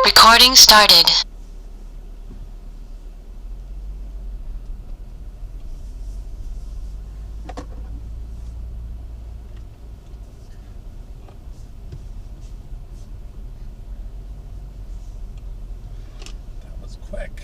Recording started. That was quick.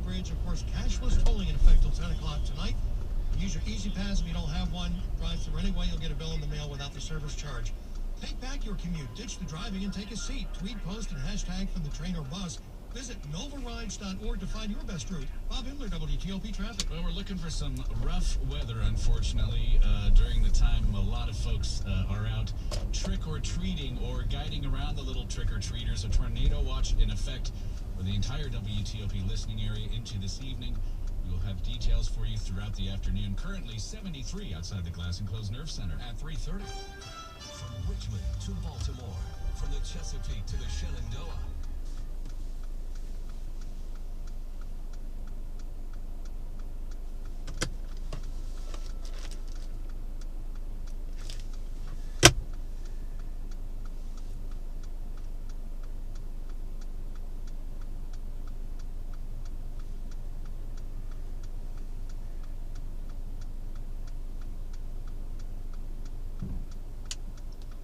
Bridge, of course, cashless tolling in effect till 10 o'clock tonight. Use your Easy Pass if you don't have one. Drive through anyway, you'll get a bill in the mail without the service charge. Take back your commute. Ditch the driving and take a seat. Tweet, post, and hashtag from the train or bus. Visit novarides.org to find your best route. Bob Imler, WTOP Traffic. Well, we're looking for some rough weather, unfortunately, during the time a lot of folks are out trick-or-treating or guiding around the little trick-or-treaters. A tornado watch in effect for the entire WTOP listening area into this evening. We will have details for you throughout the afternoon. Currently 73 outside the Glass Enclosed Nerve Center at 3:30. From Richmond to Baltimore, from the Chesapeake to the Shenandoah.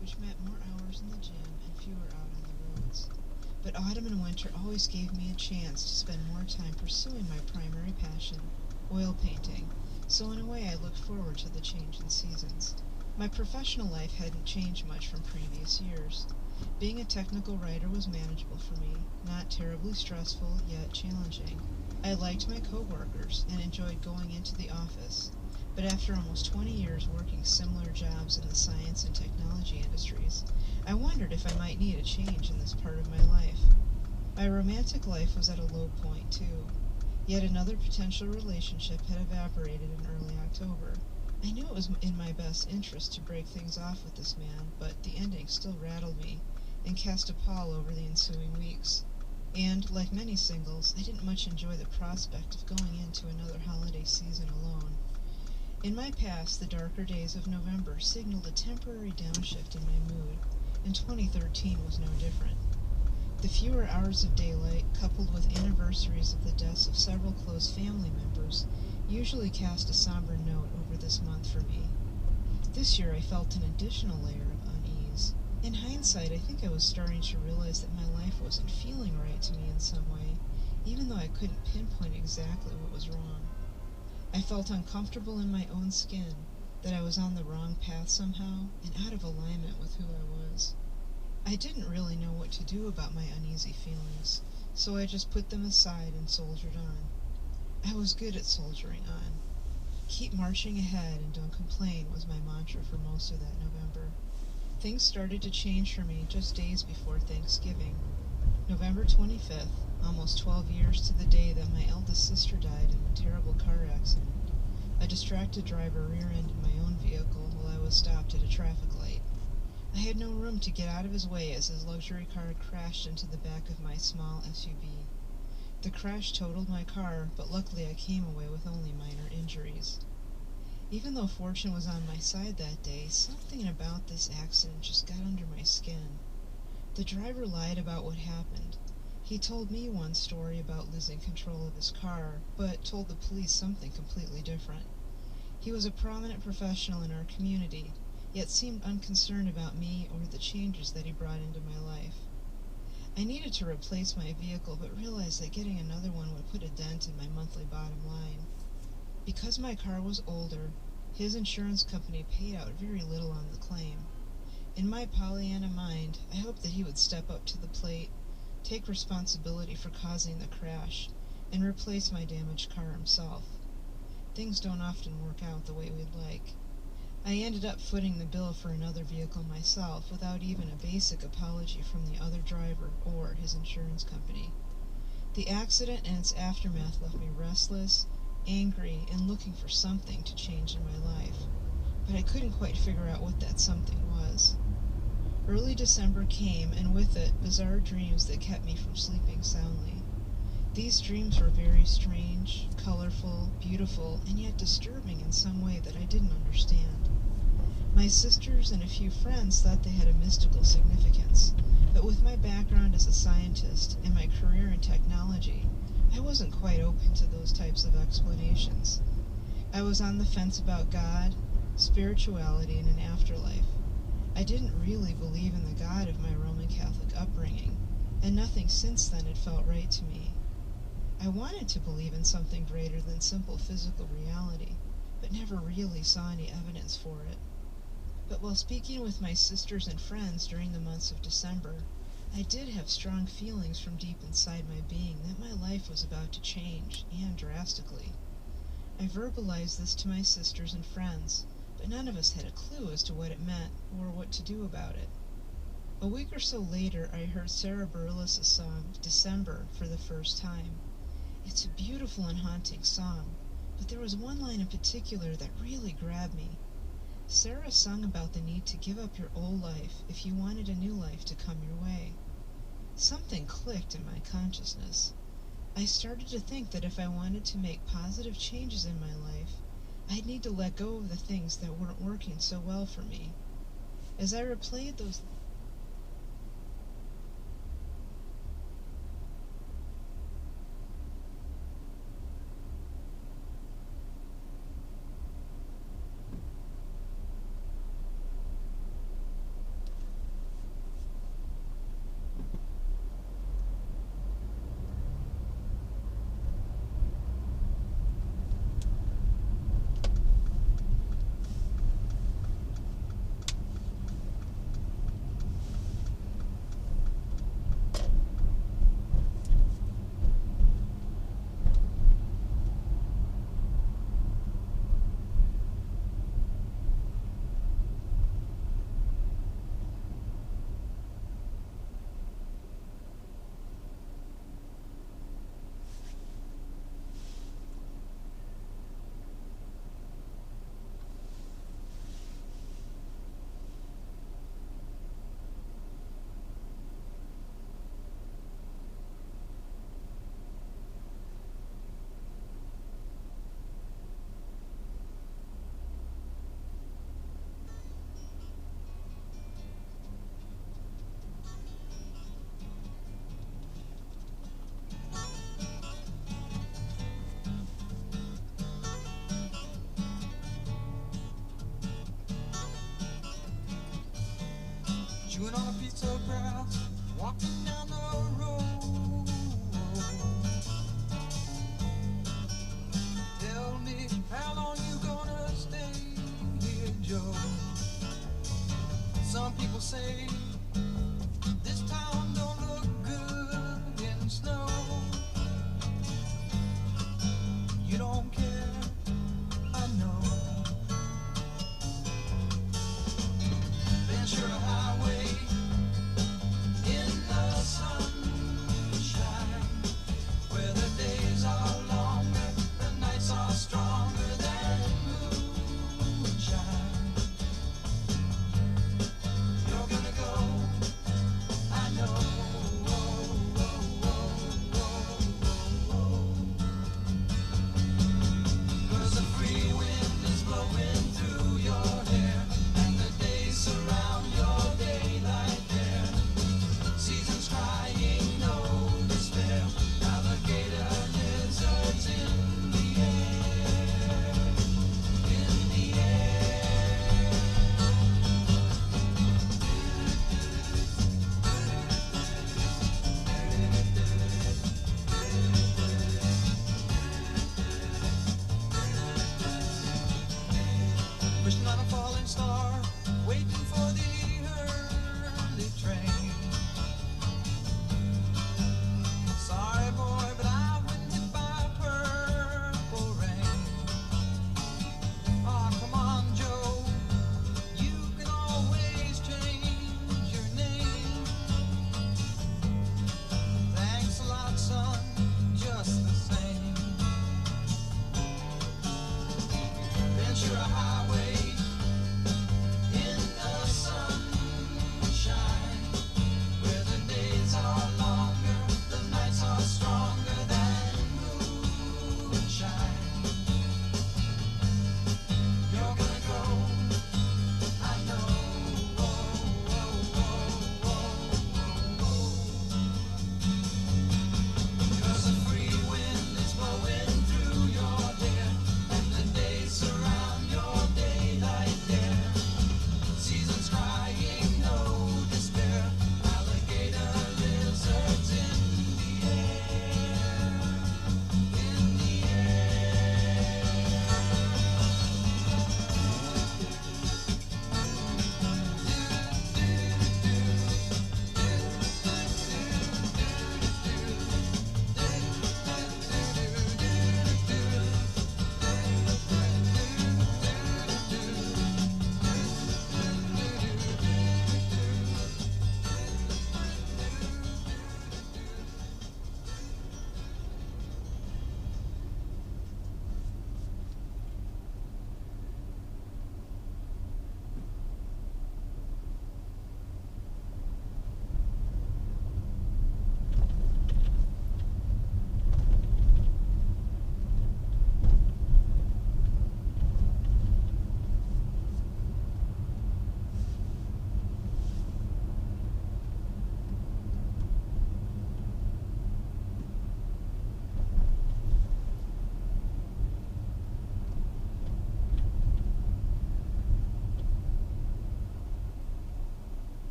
Which meant more hours in the gym and fewer out on the roads. But autumn and winter always gave me a chance to spend more time pursuing my primary passion, oil painting, so in a way I looked forward to the change in seasons. My professional life hadn't changed much from previous years. Being a technical writer was manageable for me, not terribly stressful, yet challenging. I liked my co-workers and enjoyed going into the office. But after almost 20 years working similar jobs in the science and technology industries, I wondered if I might need a change in this part of my life. My romantic life was at a low point, too. Yet another potential relationship had evaporated in early October. I knew it was in my best interest to break things off with this man, but the ending still rattled me and cast a pall over the ensuing weeks. And, like many singles, I didn't much enjoy the prospect of going into another holiday season alone. In my past, the darker days of November signaled a temporary downshift in my mood, and 2013 was no different. The fewer hours of daylight, coupled with anniversaries of the deaths of several close family members, usually cast a somber note over this month for me. This year I felt an additional layer of unease. In hindsight, I think I was starting to realize that my life wasn't feeling right to me in some way, even though I couldn't pinpoint exactly what was wrong. I felt uncomfortable in my own skin, that I was on the wrong path somehow, and out of alignment with who I was. I didn't really know what to do about my uneasy feelings, so I just put them aside and soldiered on. I was good at soldiering on. Keep marching ahead and don't complain was my mantra for most of that November. Things started to change for me just days before Thanksgiving. November 25th, almost 12 years to the day that my eldest sister died in a terrible car accident. A distracted driver rear-ended my own vehicle while I was stopped at a traffic light. I had no room to get out of his way as his luxury car crashed into the back of my small SUV. The crash totaled my car, but luckily I came away with only minor injuries. Even though fortune was on my side that day, something about this accident just got under my skin. The driver lied about what happened. He told me one story about losing control of his car, but told the police something completely different. He was a prominent professional in our community, yet seemed unconcerned about me or the changes that he brought into my life. I needed to replace my vehicle, but realized that getting another one would put a dent in my monthly bottom line. Because my car was older, His insurance company paid out very little on the claim. In my Pollyanna mind, I hoped that he would step up to the plate, take responsibility for causing the crash, and replace my damaged car himself. Things don't often work out the way we'd like. I ended up footing the bill for another vehicle myself without even a basic apology from the other driver or his insurance company. The accident and its aftermath left me restless, angry, and looking for something to change in my life, but I couldn't quite figure out what that something was. Early December came, and with it, bizarre dreams that kept me from sleeping soundly. These dreams were very strange, colorful, beautiful, and yet disturbing in some way that I didn't understand. My sisters and a few friends thought they had a mystical significance, but with my background as a scientist and my career in technology, I wasn't quite open to those types of explanations. I was on the fence about God, spirituality, and an afterlife. I didn't really believe in the God of my Roman Catholic upbringing, and nothing since then had felt right to me. I wanted to believe in something greater than simple physical reality, but never really saw any evidence for it. But while speaking with my sisters and friends during the months of December, I did have strong feelings from deep inside my being that my life was about to change, and drastically. I verbalized this to my sisters and friends, but none of us had a clue as to what it meant or what to do about it. A week or so later, I heard Sarah Bareilles' song, December, for the first time. It's a beautiful and haunting song, but there was one line in particular that really grabbed me. Sarah sung about the need to give up your old life if you wanted a new life to come your way. Something clicked in my consciousness. I started to think that if I wanted to make positive changes in my life, I'd need to let go of the things that weren't working so well for me. As I replayed those chewing on a piece of grass, walking down the road. Tell me, how long you gonna stay here, Joe? Some people say this town don't look good in snow. You don't care, I know. Ventura Highway in the sunshine, where the days are longer, the nights are stronger than moonshine. You're gonna go wishing on a falling star, waiting for the early train. Sorry, boy, but I've been hit by purple rain. Oh, come on, Joe, you can always change your name. Thanks a lot, son, just the same. Ventura Highway in the sunshine, where the days are longer, the nights are stronger than moonshine. You're gonna go, I know. Cause the free wind is blowing through your hair, and the days surround your daylight there. Seasons crying, no despair. Alligator lizards in the air, in the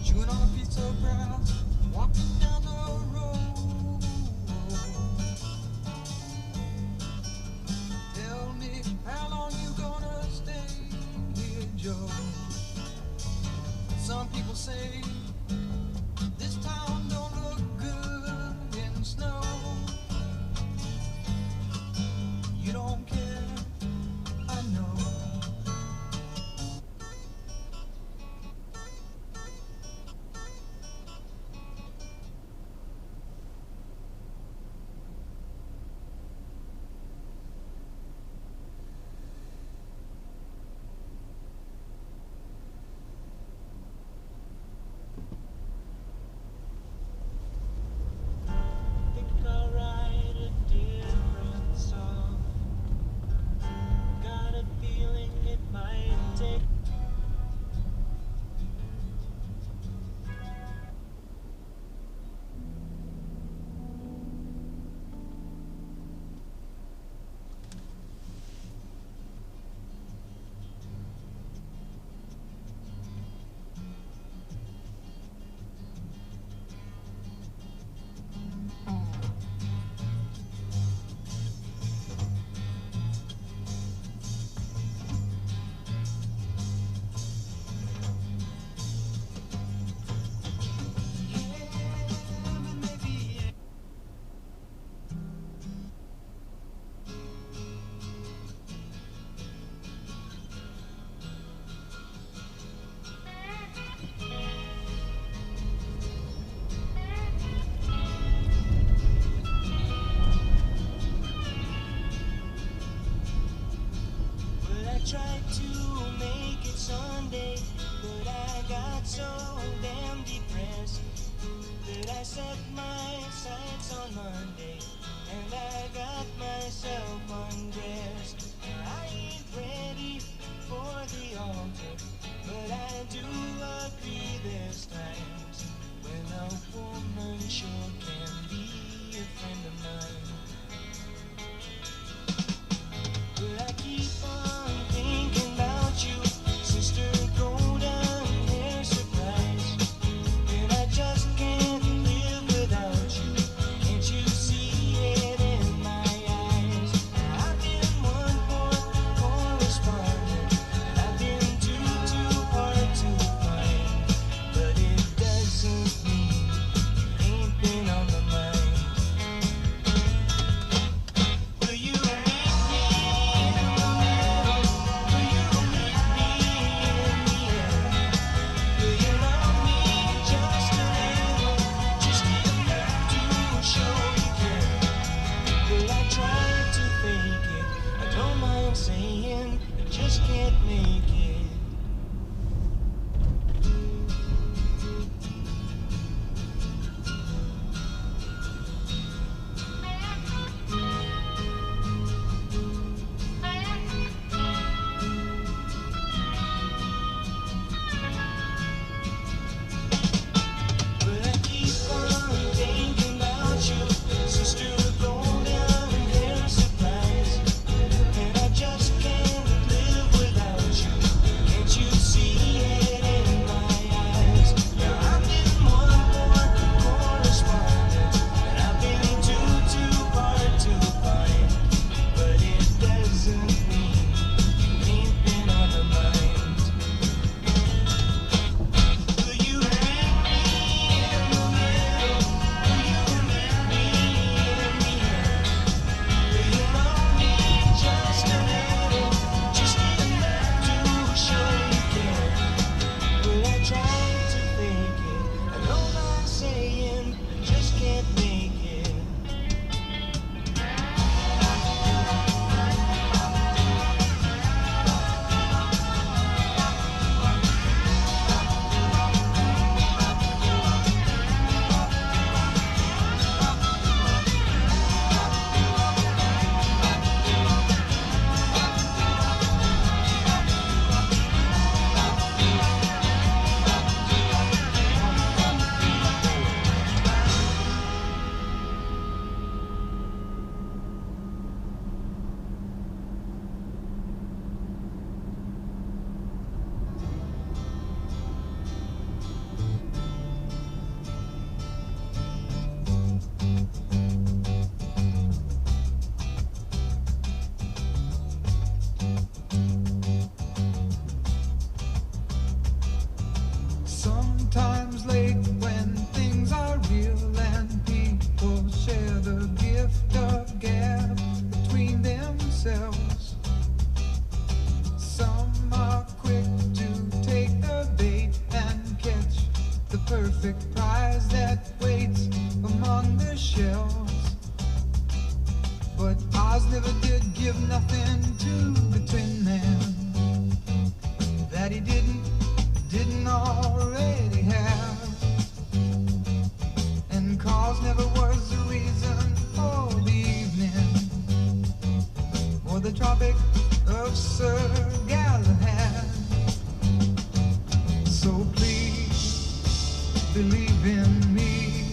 chewing on a piece of grass, walking down the road. Tell me, how long you gonna stay here, Joe? Some people say this town don't look good in snow. You don't care, I know. Think I'll write a different song. Got a feeling it might take. Tried to make it Sunday, but I got so damn depressed that I set my sights on Monday, and I got myself undressed. I ain't ready for the altar, but I do agree there's times when a woman sure can be cause never was the reason for the evening or the Tropic of Sir Galahad. So please believe in me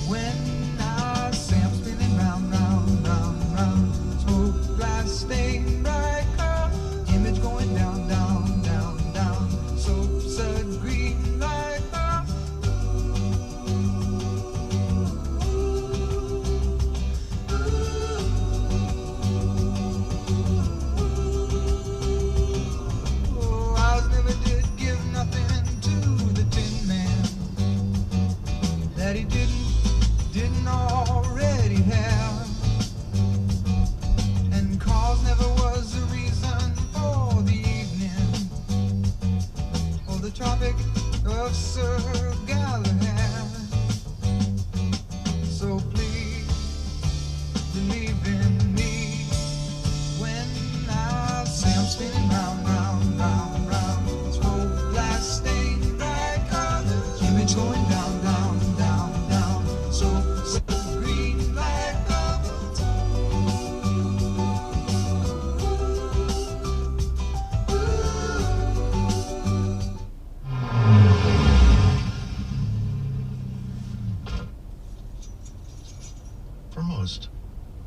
when I say I'm spinning round, round, round, round. Smoke glass stained like a image going down, down, down, down. Soap sud green like a oh, I never did give nothing to the Tin Man that he didn't already have, and cause never was the reason for the evening or the Tropic of Sir Galahad. So please believe in me when I say I'm spinning round, round, round, round. Smoke glass stained like a image going down, down, down, down. So green like a For most,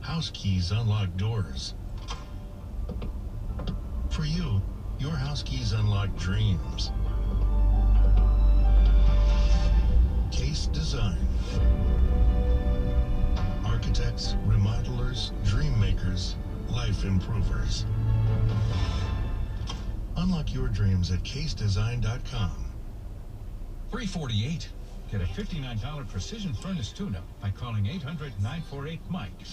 house keys unlock doors. For you, your house keys unlock dreams. Case Design. Architects, remodelers, dream makers, life improvers. Unlock your dreams at casedesign.com. 348. Get a $59 precision furnace tune-up by calling 800-948-MIKE.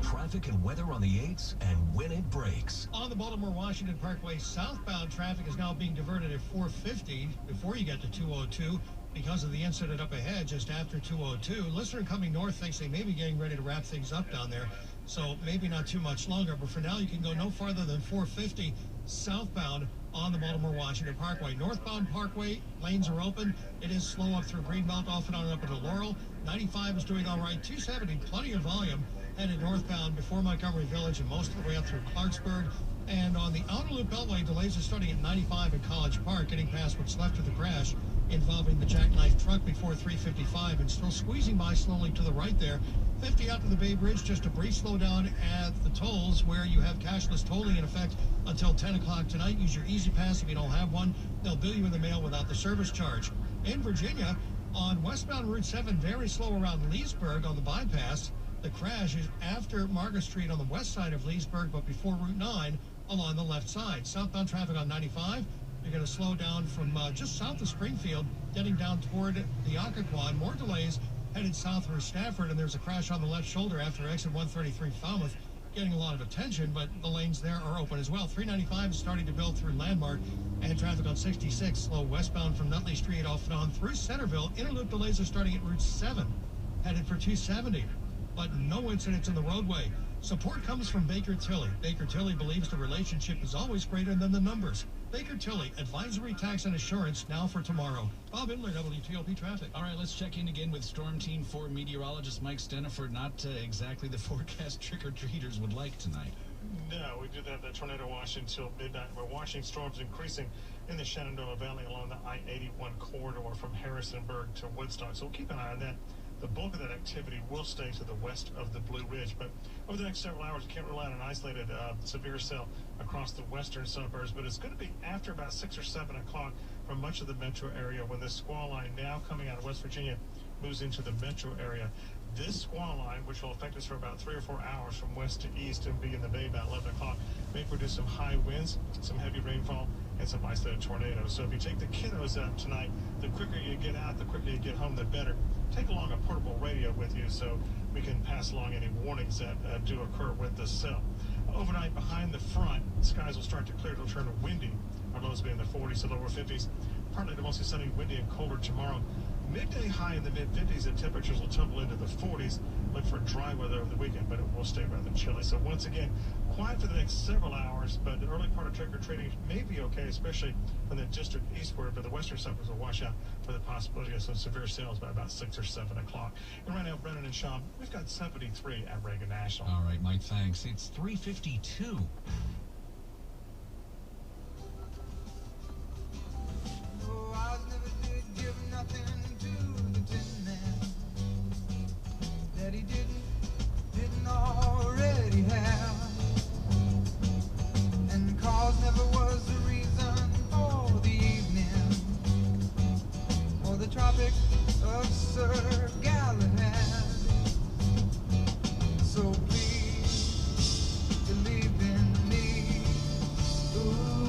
Traffic and weather on the 8s and when it breaks. On the Baltimore-Washington Parkway, southbound traffic is now being diverted at 450 before you get to 202 because of the incident up ahead just after 202. Listener coming north thinks they may be getting ready to wrap things up down there, so maybe not too much longer. But for now, you can go no farther than 450 southbound on the Baltimore-Washington Parkway. Northbound Parkway, lanes are open. It is slow up through Greenbelt, off and on up into Laurel. 95 is doing all right. 270, plenty of volume, headed northbound before Montgomery Village and most of the way up through Clarksburg. And on the Outer Loop Beltway, delays are starting at 95 at College Park, getting past what's left of the crash involving the jackknife truck before 355, and still squeezing by slowly to the right there. 50 out to the Bay Bridge, just a brief slowdown at the tolls where you have cashless tolling in effect until 10 o'clock tonight. Use your Easy Pass if you don't have one. They'll bill you in the mail without the service charge. In Virginia, on westbound Route 7, very slow around Leesburg on the bypass. The crash is after Margaret Street on the west side of Leesburg, but before Route 9 along the left side. Southbound traffic on 95, you're going to slow down from just south of Springfield, getting down toward the Occoquan. More delays headed south through Stafford, and there's a crash on the left shoulder after exit 133 Falmouth, getting a lot of attention, but the lanes there are open as well. 395 is starting to build through Landmark, and traffic on 66 slow westbound from Nutley Street off and on through Centerville. Interloop delays are starting at Route 7, headed for 270, but no incidents in the roadway. Support comes from Baker Tilly. Baker Tilly believes the relationship is always greater than the numbers. Baker Tilly, advisory, tax, and assurance, now for tomorrow. Bob Inler, WTOP Traffic. All right, let's check in again with Storm Team 4 meteorologist Mike Steniford. Not exactly the forecast trick-or-treaters would like tonight. No, we did have that tornado watch until midnight. We're watching storms increasing in the Shenandoah Valley along the I-81 corridor from Harrisonburg to Woodstock. So we'll keep an eye on that. The bulk of that activity will stay to the west of the Blue Ridge, but over the next several hours, you can't rely on an isolated severe cell across the western suburbs, but it's going to be after about 6 or 7 o'clock from much of the metro area when this squall line now coming out of West Virginia moves into the metro area. This squall line, which will affect us for about 3 or 4 hours from west to east and be in the bay about 11 o'clock, may produce some high winds, some heavy rainfall, and some isolated tornadoes. So if you take the kiddos out tonight, the quicker you get out, the quicker you get home, the better. Take along a portable radio with you so we can pass along any warnings that do occur with the cell. Overnight, behind the front, skies will start to clear. It'll turn windy. Our lows will be in the 40s to lower 50s. Partly to mostly sunny, windy, and colder tomorrow. Midday high in the mid-50s, and temperatures will tumble into the 40s. Look for dry weather over the weekend, but it will stay rather chilly. So once again, quiet for the next several hours, but the early part of trick-or-treating may be okay, especially from the district eastward, but the western suburbs will watch out for the possibility of some severe sales by about 6 or 7 o'clock. And right now, Brennan and Sean, we've got 73 at Reagan National. All right, Mike, thanks. It's 3:52. That he didn't already have, and cause never was the reason for the evening, or the Tropic of Sir Galahad. So please believe in me. Ooh.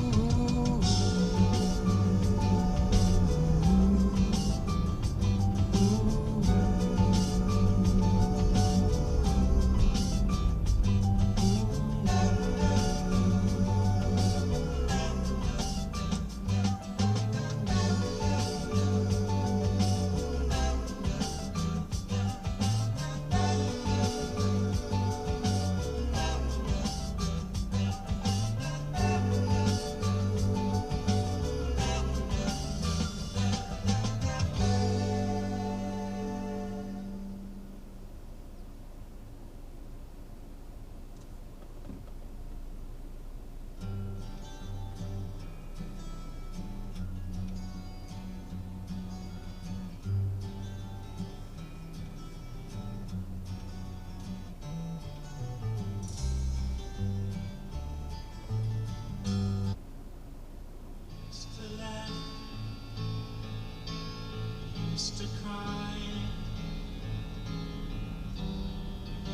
Used to cry,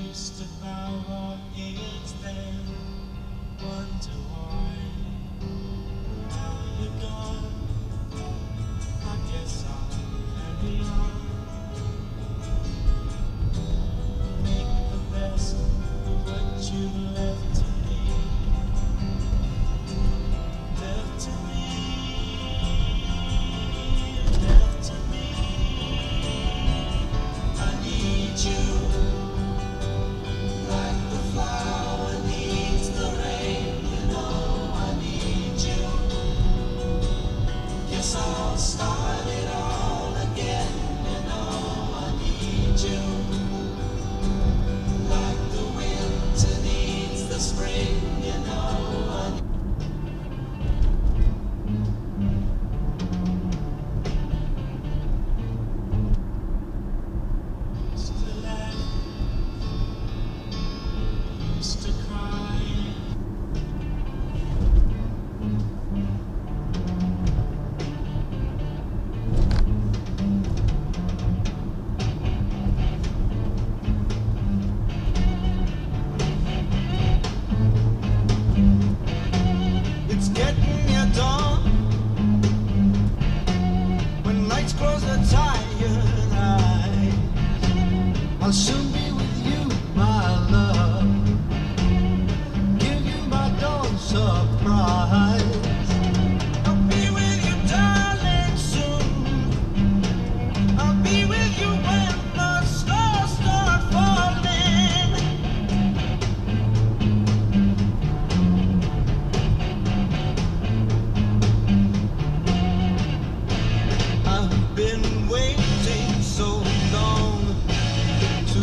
used to bow our heads, then wonder why. Now you're gone, I guess I'll carry on. Make the best of what you left to me. Left to me. I'll soon be with you, my love. Give you my dawn surprise. I'll be with you, darling, soon. I'll be with you when the stars start falling. I've been waiting so long to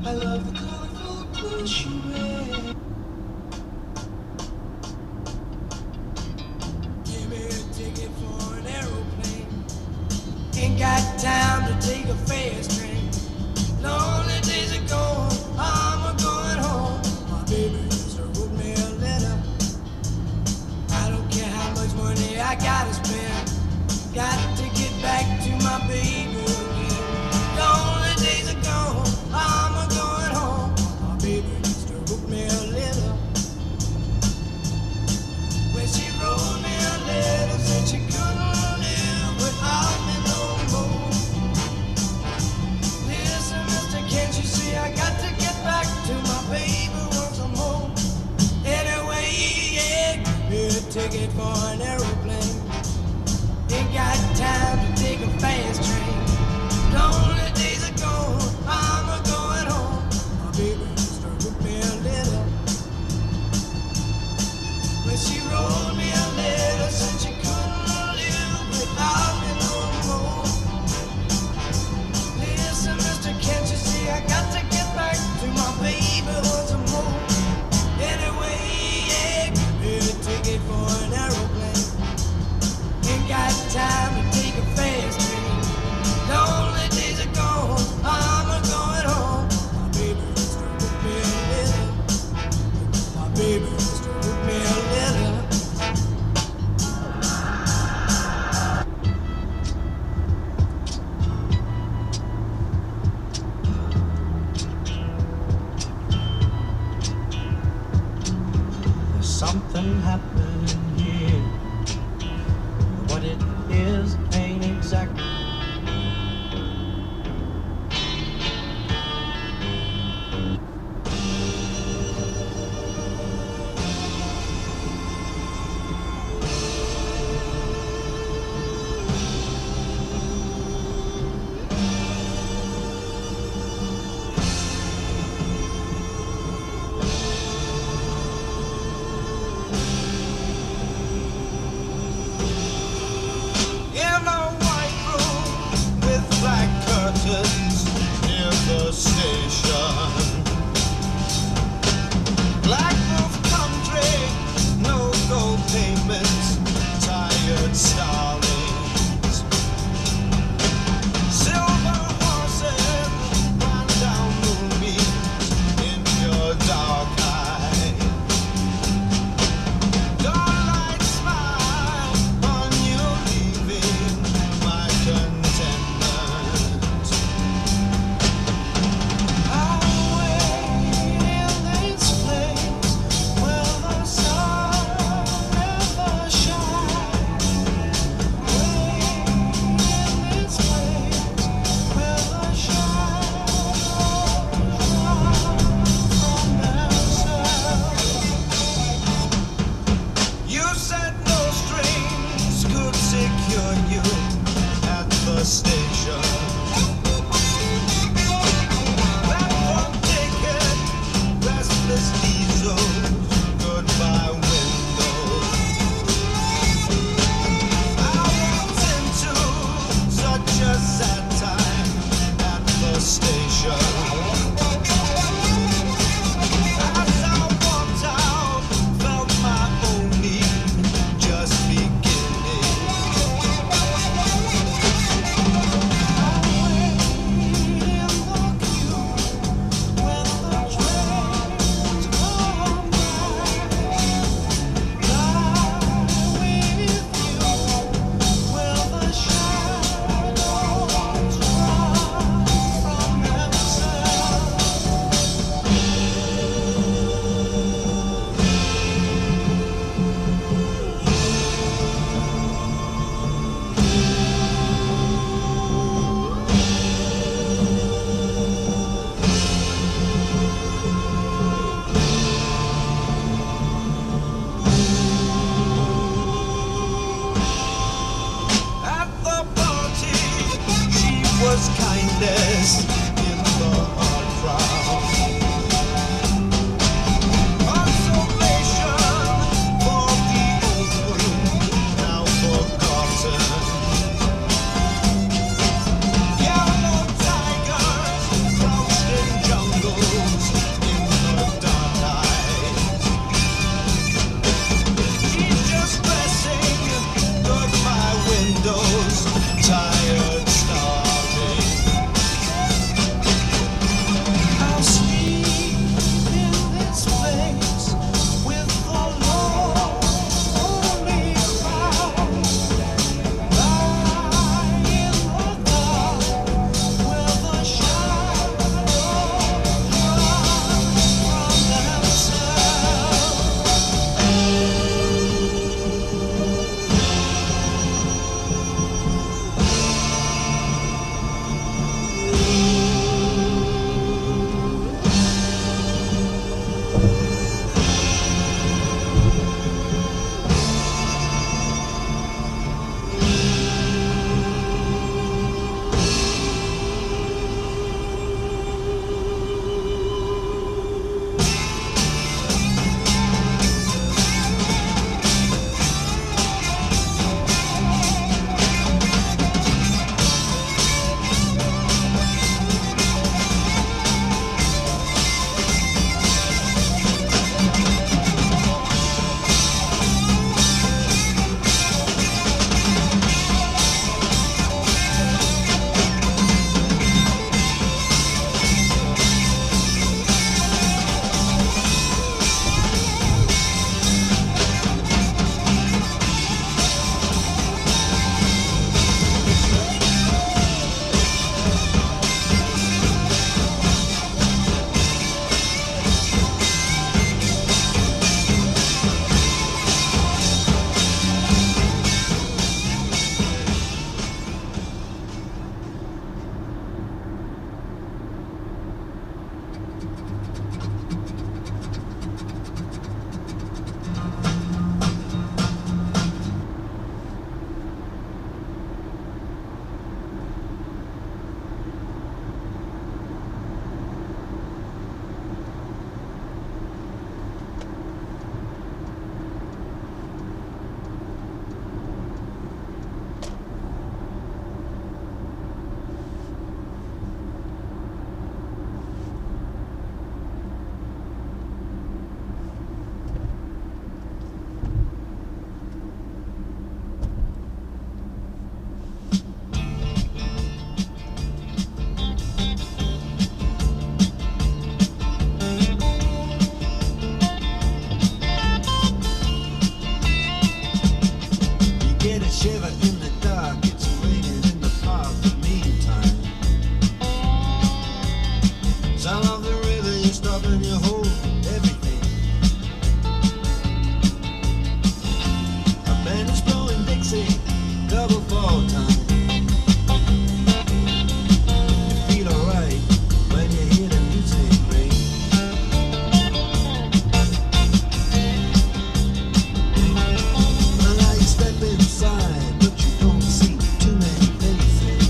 I love the colorful clothes she wears. Give me a ticket for an aeroplane. Ain't got time to take a fast train. Lonely days are gone, I'm a-going home. My baby just wrote me a letter. I don't care how much money I gotta spend. Got to get back to my baby again. Lonely days are gone, I'm a-going home. My baby just wrote me a letter. When she wrote me a letter, said she couldn't live without me no more. Listen, mister, can't you see I got to get back to my baby once more? Anyway, yeah, give me a ticket for an aeroplane. Ain't got time to take a fast train. Lonely days are gone, I'm a-going home. My baby just wrote me a letter. When she wrote me a letter, said she couldn't live without me no more. Listen, mister, can't you see I got to get back to my baby once more? Anyway, yeah, give me a ticket for an aeroplane. Ain't got time to take a fast train. Lonely days are gone, I'm a-going home. My baby just wrote me a letter. My baby just wrote me a letter. There's something happening here. What it is ain't exactly. In a white room with black curtains near the station. Black roof country, no gold payments, tired starlings. Silver horses run down moonbeams in your dark eye. Starlight smile on you leaving my contentment. I'll wait in this place where the sun never shines. Wait in this place where the shadows run from themselves. You said no strings could secure you at the station. Platform ticket, restless diesels, goodbye windows. I walked into such a sad time at the station. As I walked out, felt my own need just beginning. I wait in the queue when the trains come by. Lie with you where the shadows run from themselves. At the party, she was kindest in the hard crowd. Consolation for the old wound, now forgotten. Yellow tigers crouched in jungle Down off the river, you stop and you hold everything. A band is blowing Dixie, double fall time. You feel alright when you hear the music ring. Well, I step inside, but you don't see too many faces.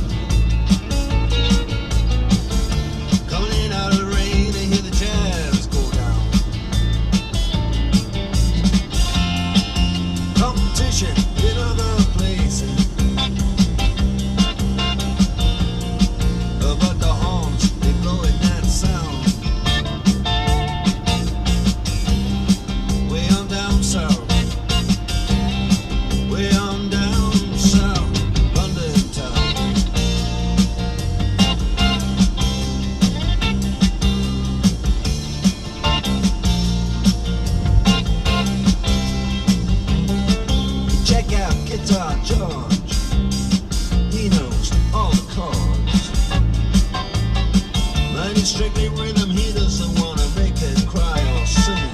Coming in out of the rain, they hear the jazz go down. Competition in other places, but the horns, they blowing that sound. Way on down south, way on down south, London town. Check out Guitar George, he knows all the chords. Mine is strictly rhythm, he doesn't want to make it cry or sing.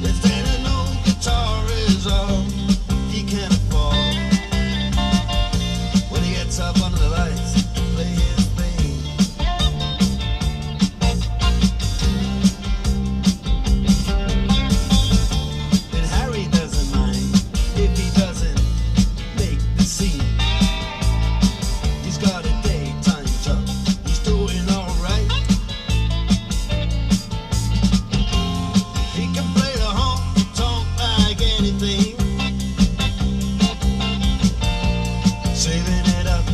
If then an old guitar is all he can afford, when he gets up under the lights to play his thing. And Harry doesn't mind if he doesn't make the scene. He's got a daytime job, he's doing alright. He can play the honky-tonk like anything, saving it up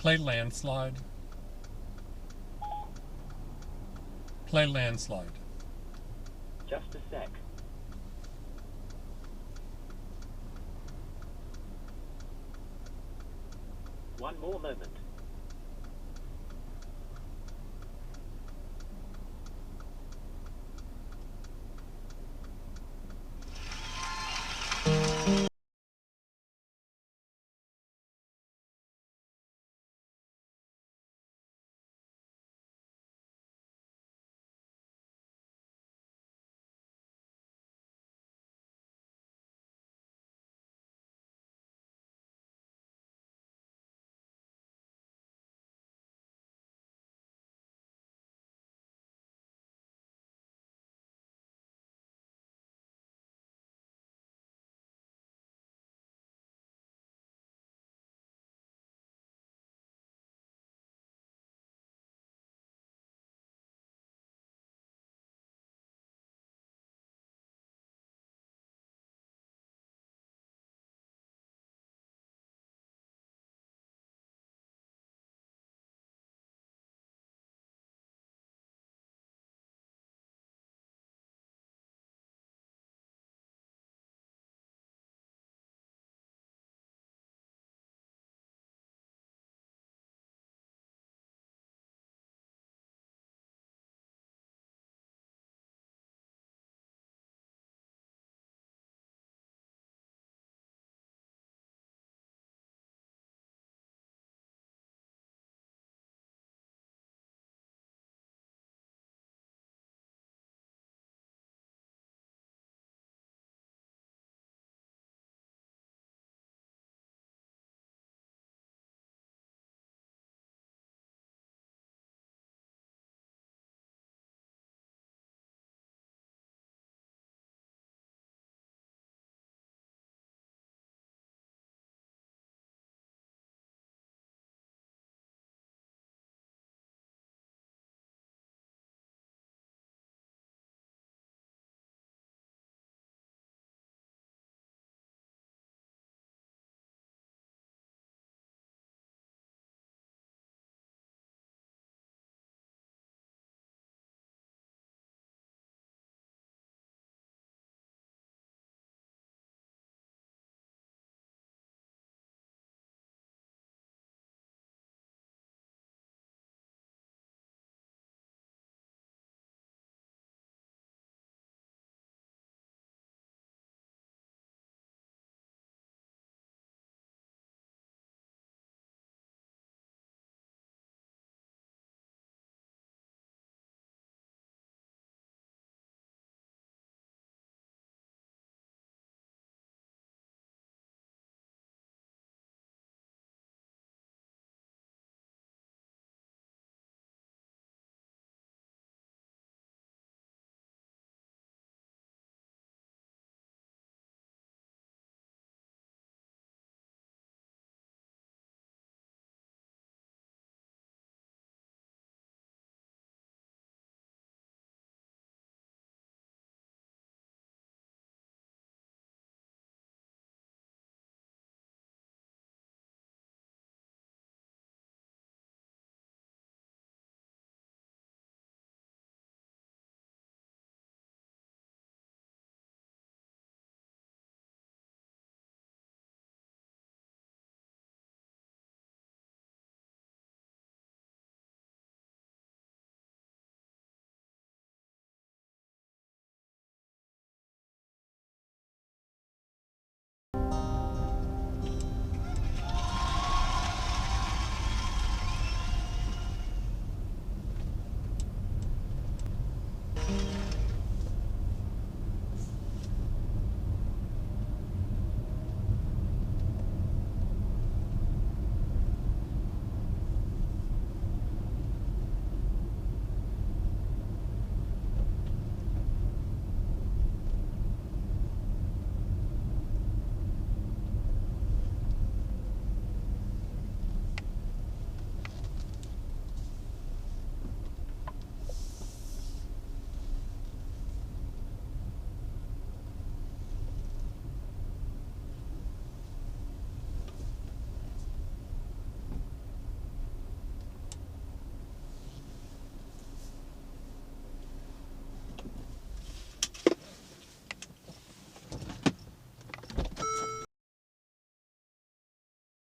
Play landslide. Play landslide. Just a sec. One more moment.